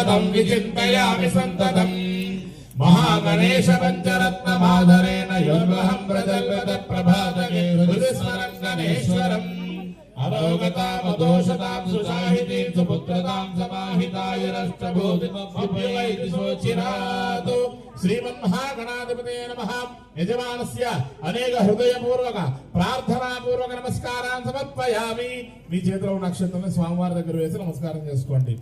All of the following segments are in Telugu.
तदं विचिन्तयामि सन्ततम् महागणेश पञ्चरत्नमाधरेण योर्वहं प्रजल्पत प्रभातके हृदि स्मरं गणेश्वरम् अरोगतामदोषतां सुसाहितीं सुपुत्रतां समाहितायुरष्टभूतिमभ्युपैति सोचिरातु श्रीमन्महागणाधिपते नमः। यजमानस्य अनेक हृदयपूर्वक प्रार्थनापूर्वक नमस्कारान् समर्पयामि। మీ చేతిలో ఉన్న అక్షతలను స్వామివారి దగ్గర వేసి నమస్కారం చేసుకోండి.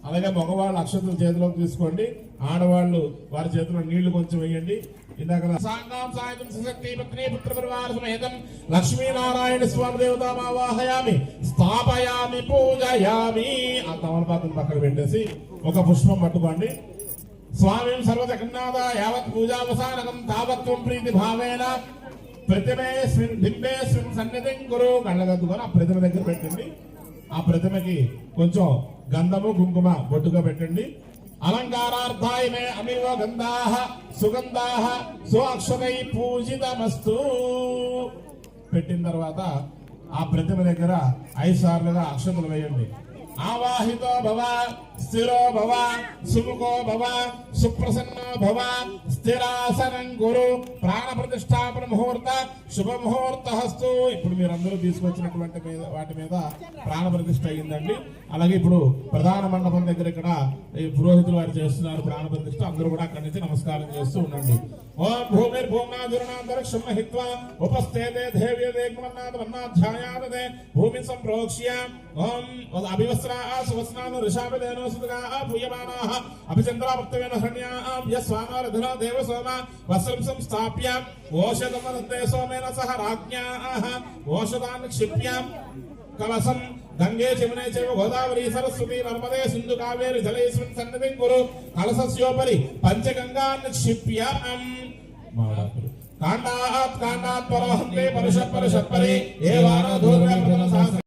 అలాగే మగవాళ్ళు అక్షతలు చేతిలోకి తీసుకోండి, ఆడవాళ్ళు వారి చేతిలో నీళ్లు కొంచెం వేయండి. ఇందాక సాంగాం సాయుధం సశక్తి పత్ని పుత్ర పరివార సమేతం లక్ష్మీనారాయణ స్వామి దేవతామావాహయామి స్థాపయామి పూజయామి. ఆ తమలపాకును పక్కన పెట్టేసి ఒక పుష్పం పట్టుకోండి. స్వామిం సర్వజగన్నాథ యావత్ పూజావసానకం తావత్వం ప్రీతి భావేన ప్రతిమేస్మిన్ బింబేస్మిన్ సన్నిధిం గురు. కళ్ళగద్దుకొని ఆ ప్రతిమ దగ్గర పెట్టండి. ఆ ప్రతిమకి కొంచెం గంధము కుంకుమ బొట్టుగా పెట్టండి. అలంకారార్థాయ మే అమివ గంధాః సుగంధాః స్వాక్షరై పూజితమస్తు. పెట్టిన తర్వాత ఆ ప్రతిమ దగ్గర 5 సార్లుగా అక్షతలు వేయండి. ఆవాహితో భవ స్థిరో భవ సుముఖో భవ సుప్రసన్నో భవ స్థిరాసనం గురు ప్రాణ ప్రతిష్టాపన ముహూర్త శుభ ముహూర్తస్తు. ఇప్పుడు మీరందరూ తీసుకొచ్చినటువంటి వాటి మీద ప్రాణ ప్రతిష్ఠ అయ్యిందండి. అలాగే ఇప్పుడు ప్రధాన మండపం దగ్గర ఇక్కడ పురోహితులు వారు చేస్తున్నారు ప్రాణ ప్రతిష్ఠ. అందరూ కూడా అక్కడి నుంచి నమస్కారం చేస్తూ ఉండండి. ఓం భూమిర్భూమ్నాధురణాంతరిక్షం మహిత్వా ఉపస్థేతే దేవ్యదేగ్మన్నాథమన్నాధ్యాయాదే భూమి సంప్రోక్ష్య ఓం అభివస్త్రాః సువస్నాను ఋషాభిధేనో సుతగాః పూయమానాః అభిచంద్రాభక్తవేన హరణ్యాః యస్వానారధునా దేవసోమ వస్త్రం సంస్థాప్య ఓషధమనంతే సోమేన సహ రాజ్ఞాః ఓషధాన్ని క్షిప్య కలసం గంగే యమునే చైవ గోదావరి సరస్వతి నర్మదే సింధు కావేరి జలేస్మిన్ సన్నిధిం కురు కలసస్యోపరి పంచగంగాన్ క్షిప్య కాండాత్ కాండాత్ పరహంతే పరుష పరుషపరి ఏవానో దూర్వేల సహస్ర